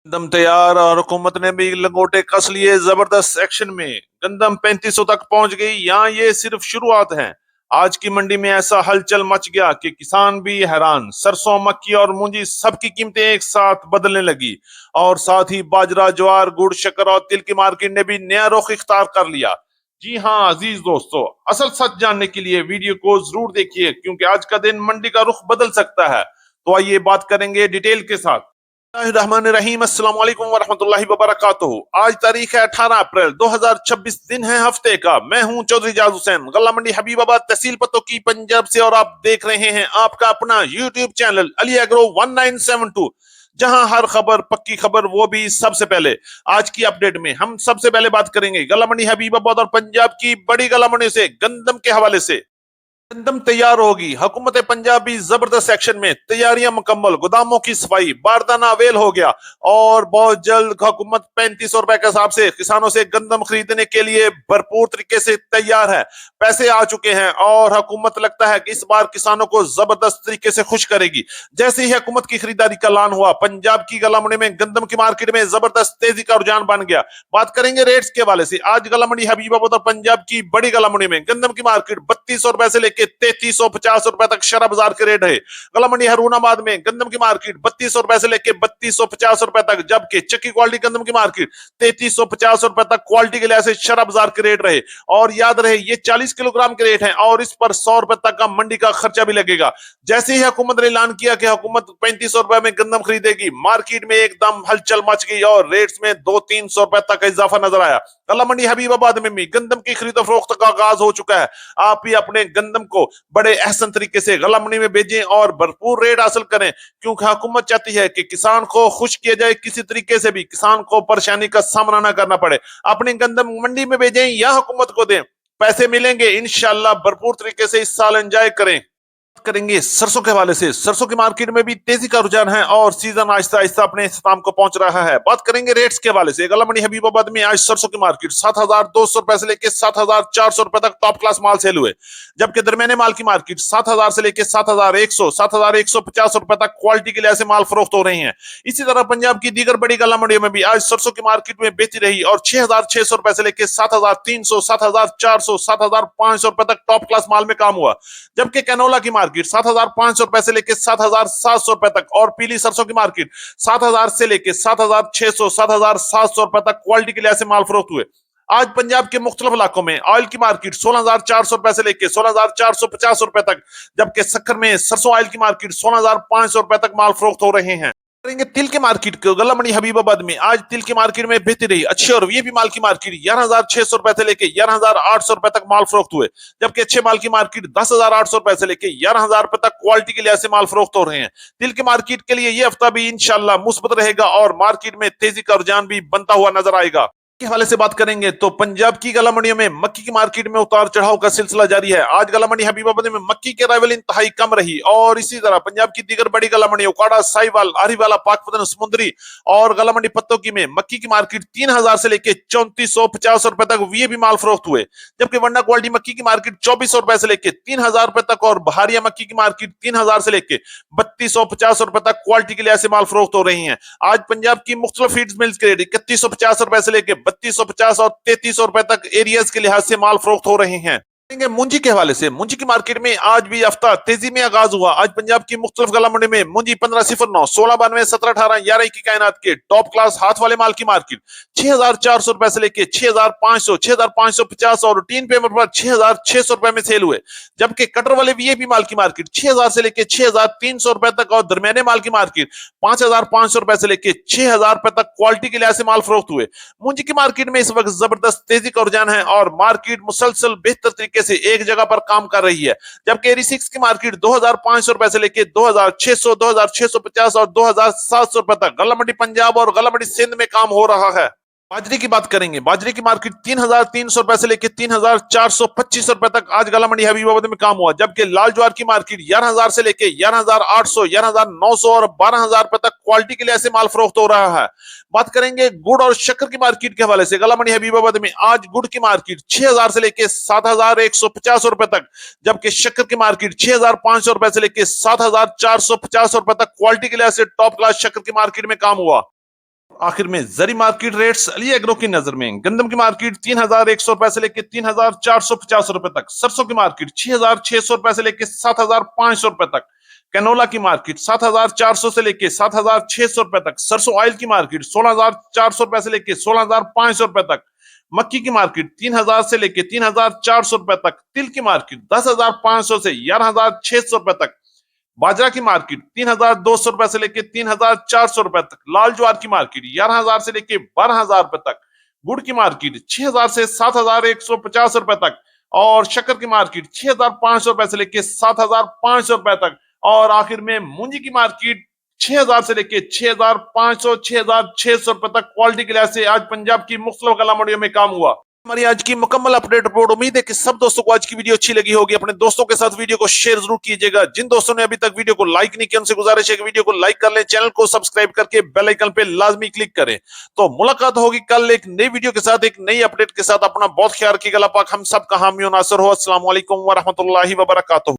गंदम तैयार और हुकूमत ने भी लंगोटे कस लिए जबरदस्त एक्शन में। गंदम 3500 तक पहुंच गई। यहाँ ये सिर्फ शुरुआत है। आज की मंडी में ऐसा हलचल मच गया कि किसान भी हैरान। सरसों, मक्की और मूंजी सबकी कीमतें एक साथ बदलने लगी। और साथ ही बाजरा, ज्वार, गुड़, शक्कर और तिल की मार्केट ने भी नया रुख इख्तियार कर लिया। जी हाँ अजीज दोस्तों, असल सच जानने के लिए वीडियो को जरूर देखिए, क्योंकि आज का दिन मंडी का रुख बदल सकता है। तो आइए बात करेंगे डिटेल के साथ। रहीम, अस्सलाम वालेकुम वरहमतुल्लाहि वबरकातुहू। आज तारीख है 18 अप्रैल 2026, दिन है हफ्ते का। मैं हूं चौधरी जाज हुसैन, गल्ला मंडी हबीबाबाद, तहसील पतोकी, पंजाब से। और आप देख रहे हैं आपका अपना यूट्यूब चैनल अली एग्रो 1972, जहां हर खबर पक्की खबर, वो भी सबसे पहले। आज की अपडेट में हम सबसे पहले बात करेंगे गल्ला मंडी हबीबाबाद और पंजाब की बड़ी गल्ला मंडी से गंदम के हवाले से। गंदम तैयार होगी। हुकूमत पंजाब भी जबरदस्त एक्शन में। तैयारियां मुकम्मल, गोदामों की सफाई, बारदाना अवेल हो गया। और बहुत जल्द हुकूमत 3500 रुपए के हिसाब से किसानों से गंदम खरीदने के लिए भरपूर तरीके से तैयार है। पैसे आ चुके हैं और हुकूमत लगता है कि इस बार किसानों को जबरदस्त तरीके से खुश करेगी। जैसे ही हुकूमत की खरीदारी का ऐलान हुआ, पंजाब की गला मंडी में गंदम की मार्केट में जबरदस्त तेजी का रुझान बन गया। बात करेंगे रेट्स के हवाले से। आज गला मंडी हबीबाबाद और पंजाब की बड़ी गला मंडी में गंदम की मार्केट 3200 रुपए से लेकर 3350 रुपए तक शरा बाजार के रेट है। गला मंडी हरूनाबाद में गंदम की मार्केट 3200 रुपए से लेकर 3250 रुपए तक, जबकि चक्की क्वालिटी गंदम की मार्केट 3350 रुपए तक क्वालिटी के लिहाज से शरा बाजार के रेट रहे। और याद रहे, ये 40 किलोग्राम के रेट है और इस पर 100 रुपए तक का मंडी का खर्चा भी लगेगा। जैसे ही हुकूमत ने ऐलान किया कि हुकूमत 3500 रुपए में गंदम खरीदेगी, मार्केट में एकदम हलचल मच गई और रेट्स में 200-300 रुपए तक का इजाफा नजर आया। गला मंडी हबीबाबाद में भी गंदम की खरीदो फरोख्त का आगाज हो चुका है। आप भी अपने गंदम को बड़े एहसन तरीके से गला मंडी में भेजें और भरपूर रेट हासिल करें, क्योंकि हुकूमत चाहती है कि किसान को खुश किया जाए, किसी तरीके से भी किसान को परेशानी का सामना ना करना पड़े। अपनी गंदम मंडी में भेजें या हुकूमत को दें, पैसे मिलेंगे इंशाल्लाह। भरपूर तरीके से इस साल एंजॉय करें। करेंगे सरसों के हवाले से। सरसों की मार्केट में भी तेजी का रुझान है और सीजन आहिस्ता आहिस्ता अपने इख्तिताम को पहुंच रहा है। बात करेंगे रेट्स के हवाले से। गला मंडी हबीबाबाद में आज सरसों की मार्केट 7200 रुपए से लेकर 7400 रुपए तक टॉप क्लास माल सेल हुए, जबकि दरमियाने माल की मार्केट 7000 से लेकर 7100, 7150 रुपए तक क्वालिटी के लिहाज से माल फरोख्त हो रहे हैं। इसी तरह पंजाब की दीगर बड़ी गला मंडियों में भी आज सरसों की मार्केट में बेची रही और 6600 रुपए से लेकर 7300, 7400, 7500 रुपए तक टॉप क्लास माल में काम हुआ, जबकि कैनोला की मार्केट 7500 रुपए से लेकर 7700 रुपए तक और पीली सरसों की मार्केट 7000 से लेकर 7600, 7700 रुपए तक क्वालिटी के लिहाज से माल फरोख्त हुए। आज पंजाब के मुख्तलिफ इलाकों में ऑयल की मार्केट 16400 रुपए से लेकर 16450 रुपए तक, जबकि शक्कर में सरसों ऑयल की मार्केट 16500 रुपए तक माल फरोख्त हो रहे हैं। करेंगे तिल के मार्केट को। गला मंडी हबीबाबाद में आज तिल की मार्केट में बेहतरी रही। अच्छे और वीआईपी माल की मार्केट 11600 रुपए से लेकर 11800 रुपए तक माल फरोख्त हुए, जबकि अच्छे माल की मार्केट 10800 रुपए से लेकर 11000 रुपए तक क्वालिटी के लिहाज से माल फरोख्त हो रहे हैं। तिल की मार्केट के लिए ये हफ्ता भी इंशाल्लाह मुस्बत रहेगा और मार्केट में तेजी का रुझान भी बनता हुआ नजर आएगा। के हवाले से बात करेंगे तो पंजाब की गला मंडियों में मक्की की मार्केट में उतार चढ़ाव का सिलसिला जारी है। आज गला मंडी हबीबाबाद में मक्की की अराइवल इंतहाई कम रही और इसी तरह पंजाब की दीगर बड़ी गला मंडी उकाड़ा, साहिवाल, आरीवाला, पाकपतन, समुद्री और गला मंडी पत्तोकी में मक्की की मार्केट 3000 से लेकर 3450 रुपए तक वीआईपी माल फरोख्त हुए, जबकि वंडा क्वालिटी मक्की की मार्केट 2400 रुपए से लेकर 3000 रुपए तक और बहारिया मक्की की मार्केट 3000 से लेकर 3250 रुपए तक क्वालिटी के लिहाज से माल फरोख्त हो रही है। आज पंजाब की मुख्तलिफ फीड्स मिल्स के रेट 3150 रुपए से लेकर 3250 और 3300 रुपए तक एरियाज के लिहाज से माल फरोख्त हो रहे हैं। मुंजी के हवाले से। मुंजी की मार्केट में आज भी हफ्ता तेजी में आगाज हुआ। आज पंजाब की मुख्तलिफ गला मंडी में मुंजी 1509, 1692, 1718, 11 की कायनात के टॉप क्लास हाथ वाले माल की मार्केट 6400 रुपए से लेकर 6500, 6550 और रूटीन पेमेंट पर 6600 रुपए में सेल हुए, जबकि कटर वाले वीआईपी माल की मार्केट 6000 से लेकर 6300 रुपए तक और दरमियाने माल की मार्केट 5500 रुपए से लेकर 6000 रुपए तक क्वालिटी के लिहाज से माल फरोख्त हुए। मुंजी की मार्केट में इस वक्त जबरदस्त तेजी का रुझान है और मार्केट मुसलसल बेहतर तरीके से एक जगह पर काम कर रही है, जबकि एरी 6 की मार्केट 2500 रुपए से लेकर 2600, 2650 और 2700 रुपए तक गला मंडी पंजाब और गला मंडी सिंध में काम हो रहा है। बाजरे की बात करेंगे। बाजरे की मार्केट 3300 रुपए से लेकर 3425 रुपए तक आज गला मंडी हबीबाबाद में काम हुआ, जबकि लाल ज्वार की मार्केट 11000 से लेकर 11800, 11900 और 12000 रुपए तक क्वालिटी के लिए ऐसे माल फरोख्त हो रहा है। बात करेंगे गुड़ और शक्कर की मार्केट के हवाले से। गला मंडी हबीबाबाद में आज गुड़ की मार्केट 6000 से लेकर 7150 रुपए तक, जबकि शक्कर की मार्केट 6500 रुपए से लेकर 7450 रुपए तक क्वालिटी के लिए टॉप क्लास शक्कर की मार्केट में काम हुआ। आखिर में जरी मार्केट रेट्स अली एग्रो की नजर में गंदम की मार्केट 3,100 रुपए से लेकर 3,450 रुपए तक, सरसों की मार्केट 6,600 रुपए से लेकर 7,500 रुपए तक, कैनोला की मार्केट 7,400 से लेकर 7,600 रुपए तक, सरसों ऑयल की मार्केट 16,400 रुपए से लेकर 16,500 रुपए तक, मक्की की मार्केट 3,000 से लेकर 3,400 रुपए तक, तिल की मार्केट 10,500 से 11,600 रुपए तक, बाजरा की मार्केट 3,200 रुपए से लेकर 3,400 रुपए तक, लाल ज्वार की मार्केट 11,000 से लेकर 12,000 रुपए तक, गुड़ की मार्केट 6,000 से 7,150 रुपए तक, और शक्कर की मार्केट 6,500 रुपए से लेकर 7,500 रुपए तक, और आखिर में मूंजी की मार्केट 6,000 से लेकर 6,500 6,600 रुपए तक। क्वालिटी के लिहाज से आज पंजाब की मुख्तलिफ कला मंडियों में काम हुआ। हमारी आज की मुकम्मल अपडेट रिपोर्ट। उम्मीद है कि सब दोस्तों को आज की वीडियो अच्छी लगी होगी। अपने दोस्तों के साथ वीडियो को शेयर जरूर कीजिएगा। जिन दोस्तों ने अभी तक वीडियो को लाइक नहीं किया उनसे गुजारिश है कि वीडियो को लाइक कर लें, चैनल को सब्सक्राइब करके बेल आइकन पे लाजमी क्लिक करें। तो मुलाकात होगी कल एक नई वीडियो के साथ, एक नई अपडेट के साथ। अपना बहुत ख्याल रखिएगा। अल्लाह पाक हम सब का हामी और नासर हो। अस्सलाम वालेकुम व रहमतुल्लाहि व बरकातुहू।